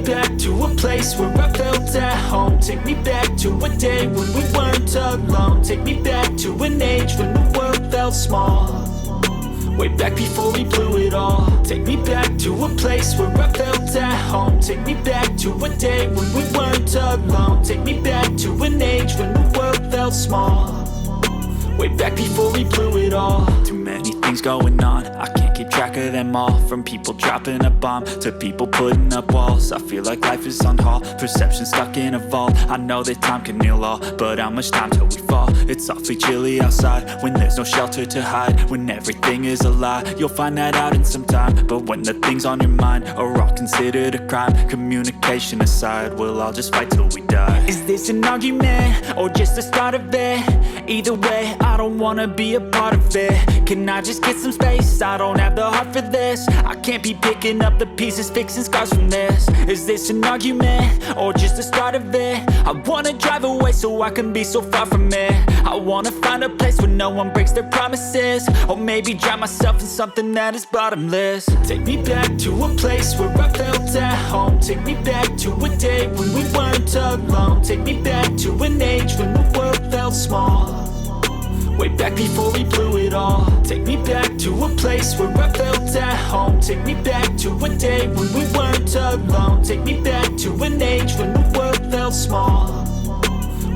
back to a place where I felt at home. Take me back to a day when we weren't alone. Take me back to an age when the world felt small, way back before we blew it all. Take me back to a place where I felt at home. Take me back to a day when we weren't alone. Take me back to an age when the world felt small, way back before we blew it all. Too many things going on, I can't keep track of them all. From people dropping a bomb to people putting up walls. I feel like life is on hold, perception stuck in a vault. I know that time can heal all, but how much time till we fall? It's awfully chilly outside when there's no shelter to hide. When everything is a lie, you'll find that out in some time. But when the things on your mind are all considered a crime, communication aside, we'll all just fight till we die. Is this an argument or just the start of it? Either way, I don't wanna be a part of it. Can I just get some space? I don't have the heart for this. I can't be picking up the pieces, fixing scars from this. Is this an argument or just the start of it? I wanna drive away so I can be so far from it. I wanna find a place where no one breaks their promises, or maybe drown myself in something that is bottomless. Take me back to a place where I felt at home. Take me back to a day when we weren't alone. Take me back to an age when the world felt small, way back before we blew it all. Take me back to a place where I felt at home. Take me back to a day when we weren't alone. Take me back to an age when the world felt small,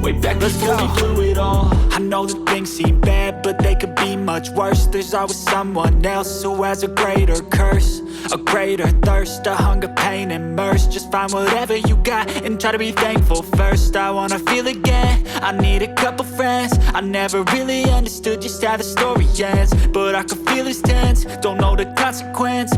way back before we blew it all. I know that things seem bad, but they could be much worse. There's always someone else who has a greater curse, a greater thirst, a hunger, pain, and mercy. Just find whatever you got and try to be thankful first. I wanna feel again, I need a couple friends. I never really understood just how the story ends, but I can feel it's tense, don't know the consequence.